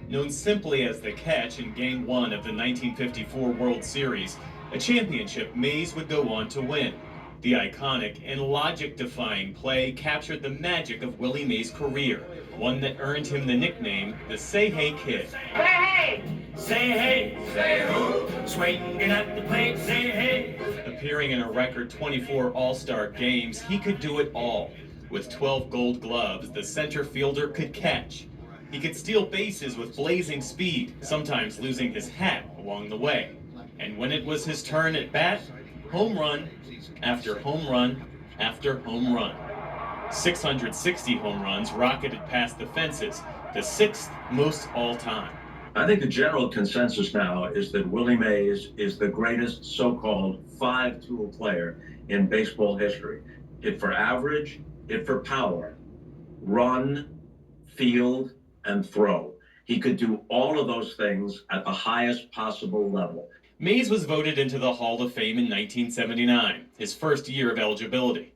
Known simply as the catch in Game 1 of the 1954 World Series, a championship Mays would go on to win. The iconic and logic-defying play captured the magic of Willie Mays' career, one that earned him the nickname the Say Hey Kid. Say hey! Say hey! Say who? Swinging at the plate, say hey! Appearing in a record 24 All-Star games, he could do it all. With 12 gold gloves, the center fielder could catch. He could steal bases with blazing speed, sometimes losing his hat along the way. And when it was his turn at bat, home run after home run after home run. 660 home runs rocketed past the fences, the sixth most all time. I think the general consensus now is that Willie Mays is the greatest so-called five-tool player in baseball history. Hit for average, hit for power, run, field, and throw. He could do all of those things at the highest possible level. Mays was voted into the Hall of Fame in 1979, his first year of eligibility.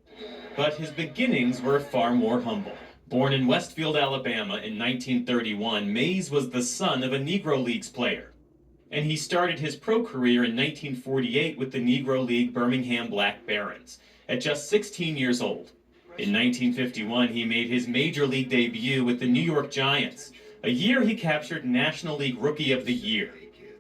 But his beginnings were far more humble. Born in Westfield, Alabama in 1931, Mays was the son of a Negro Leagues player. And he started his pro career in 1948 with the Negro League Birmingham Black Barons, at just 16 years old. In 1951, he made his major league debut with the New York Giants, a year he captured National League Rookie of the Year.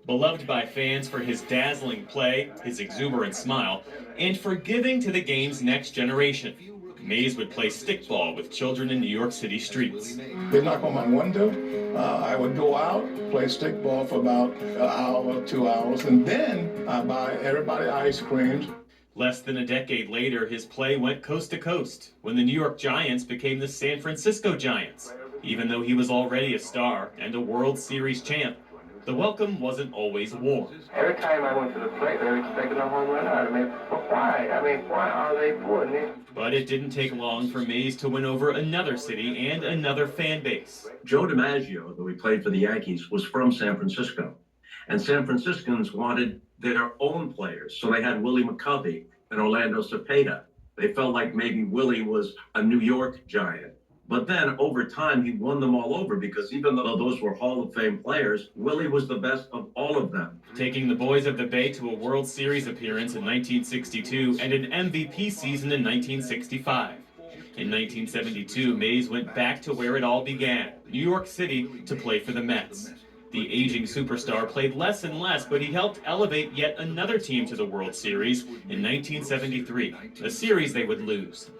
Beloved by fans for his dazzling play, his exuberant smile, and for giving to the game's next generation. Mays would play stickball with children in New York City streets. They'd knock on my window. I would go out, play stickball for about an hour, 2 hours, and then I buy everybody ice creams. Less than a decade later, his play went coast to coast when the New York Giants became the San Francisco Giants. Even though he was already a star and a World Series champ, the welcome wasn't always warm. Every time I went to the plate, they were expecting a home run out of me. But why? Why are they putting it? But it didn't take long for Mays to win over another city and another fan base. Joe DiMaggio, though he played for the Yankees, was from San Francisco. And San Franciscans wanted their own players. So they had Willie McCovey and Orlando Cepeda. They felt like maybe Willie was a New York Giant. But then over time, he won them all over because even though those were Hall of Fame players, Willie was the best of all of them. Taking the Boys of the Bay to a World Series appearance in 1962 and an MVP season in 1965. In 1972, Mays went back to where it all began, New York City, to play for the Mets. The aging superstar played less and less, but he helped elevate yet another team to the World Series in 1973, a series they would lose.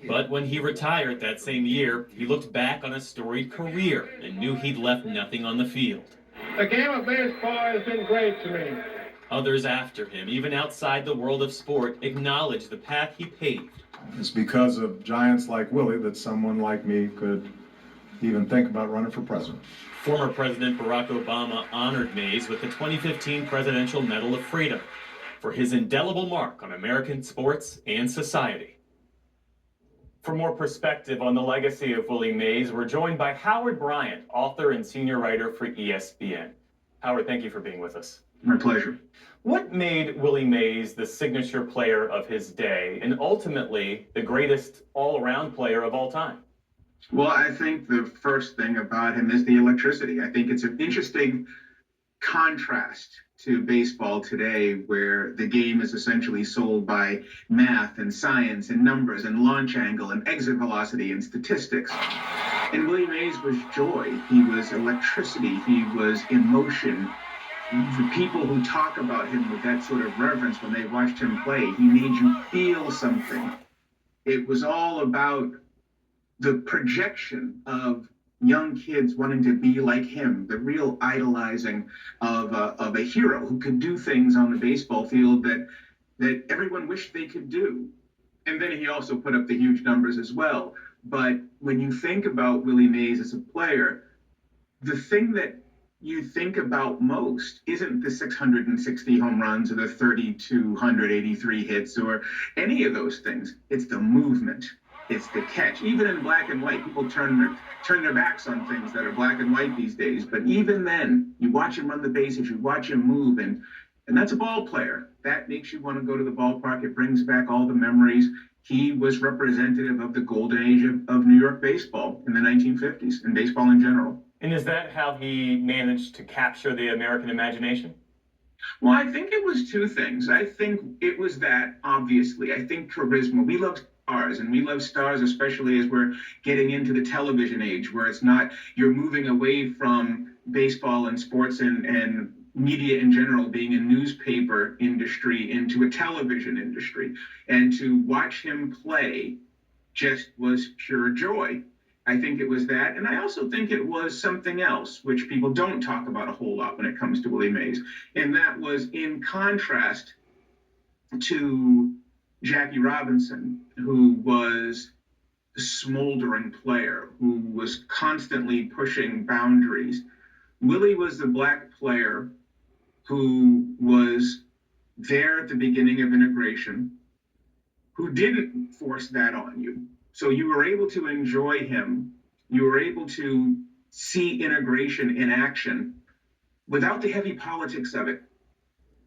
But when he retired that same year, he looked back on a storied career and knew he'd left nothing on the field. The game of baseball has been great to me. Others after him, even outside the world of sport, acknowledged the path he paved. It's because of giants like Willie that someone like me could even think about running for president. Former President Barack Obama honored Mays with the 2015 Presidential Medal of Freedom for his indelible mark on American sports and society. For more perspective on the legacy of Willie Mays, we're joined by Howard Bryant, author and senior writer for ESPN. Howard, thank you for being with us. My pleasure. What made Willie Mays the signature player of his day and ultimately the greatest all-around player of all time? Well, I think the first thing about him is the electricity. I think it's an interesting contrast to baseball today, where the game is essentially sold by math and science and numbers and launch angle and exit velocity and statistics. And Willie Mays was joy. He was electricity. He was emotion. The people who talk about him with that sort of reverence when they watched him play, he made you feel something. It was all about the projection of young kids wanting to be like him, the real idolizing of a hero who could do things on the baseball field that everyone wished they could do. And then he also put up the huge numbers as well. But when you think about Willie Mays as a player, the thing that you think about most isn't the 660 home runs or the 3,283 hits or any of those things. It's the movement. It's the catch. Even in black and white, people turn their backs on things that are black and white these days. But even then, you watch him run the bases, you watch him move, and that's a ball player. That makes you want to go to the ballpark. It brings back all the memories. He was representative of the golden age of New York baseball in the 1950s and baseball in general. And is that how he managed to capture the American imagination? Well, I think it was two things. I think it was that, obviously. I think charisma. We love stars, and we love stars, especially as we're getting into the television age, where it's not, you're moving away from baseball and sports and media in general, being a newspaper industry, into a television industry. And to watch him play just was pure joy. I think it was that. And I also think it was something else, which people don't talk about a whole lot when it comes to Willie Mays. And that was in contrast to Jackie Robinson, who was a smoldering player, who was constantly pushing boundaries. Willie was the black player who was there at the beginning of integration, who didn't force that on you. So you were able to enjoy him. You were able to see integration in action without the heavy politics of it.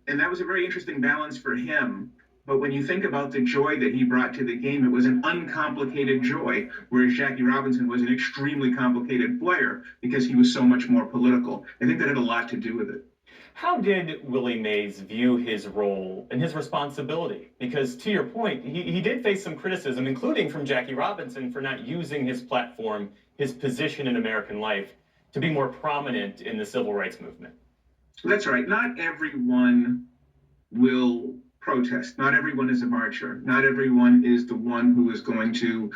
And that was a very interesting balance for him. But when you think about the joy that he brought to the game, it was an uncomplicated joy, whereas Jackie Robinson was an extremely complicated player because he was so much more political. I think that had a lot to do with it. How did Willie Mays view his role and his responsibility? Because to your point, he did face some criticism, including from Jackie Robinson, for not using his platform, his position in American life, to be more prominent in the civil rights movement. That's right. Not everyone will protest. Not everyone is a marcher. Not everyone is the one who is going to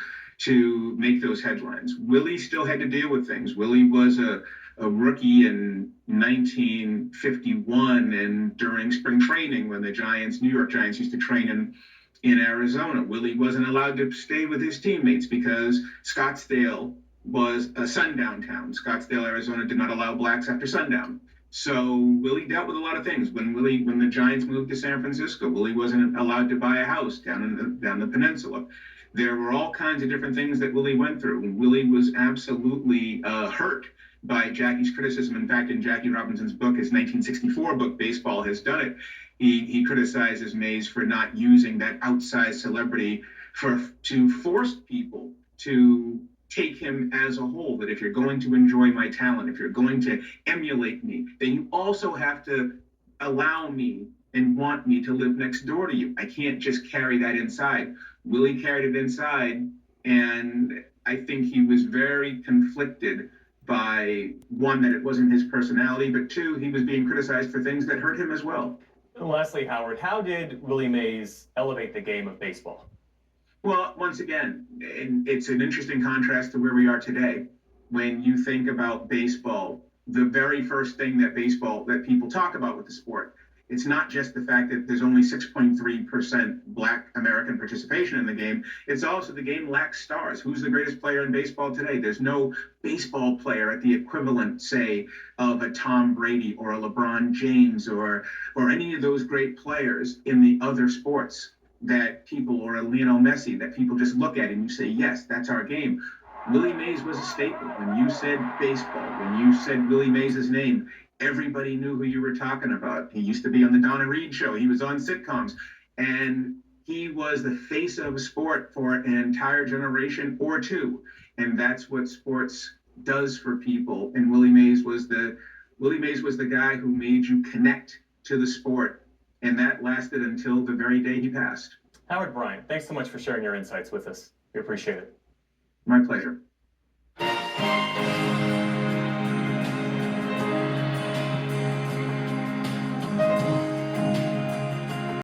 make those headlines. Willie still had to deal with things. Willie was a rookie in 1951 and during spring training when the New York Giants used to train in Arizona. Willie wasn't allowed to stay with his teammates because Scottsdale was a sundown town. Scottsdale, Arizona did not allow blacks after sundown. So Willie dealt with a lot of things. When the Giants moved to San Francisco, Willie wasn't allowed to buy a house down the peninsula. There were all kinds of different things that Willie went through. And Willie was absolutely hurt by Jackie's criticism. In fact, in Jackie Robinson's book, his 1964 book, Baseball Has Done It, he criticizes Mays for not using that outsized celebrity to force people to take him as a whole, that if you're going to enjoy my talent, if you're going to emulate me, then you also have to allow me and want me to live next door to you. I can't just carry that inside. Willie carried it inside, and I think he was very conflicted by, one, that it wasn't his personality, but two, he was being criticized for things that hurt him as well. And lastly, Howard, how did Willie Mays elevate the game of baseball? Well, once again, and it's an interesting contrast to where we are today. When you think about baseball, the very first thing that people talk about with the sport, it's not just the fact that there's only 6.3% Black American participation in the game. It's also the game lacks stars. Who's the greatest player in baseball today? There's no baseball player at the equivalent, say, of a Tom Brady or a LeBron James or any of those great players in the other sports that people, or a Lionel Messi, that people just look at and you say, yes, that's our game. Willie Mays was a staple. When you said baseball, when you said Willie Mays' name, everybody knew who you were talking about. He used to be on the Donna Reed show. He was on sitcoms. And he was the face of sport for an entire generation or two. And that's what sports does for people. And Willie Mays was the guy who made you connect to the sport. And that lasted until the very day he passed. Howard Bryant, thanks so much for sharing your insights with us. We appreciate it. My pleasure.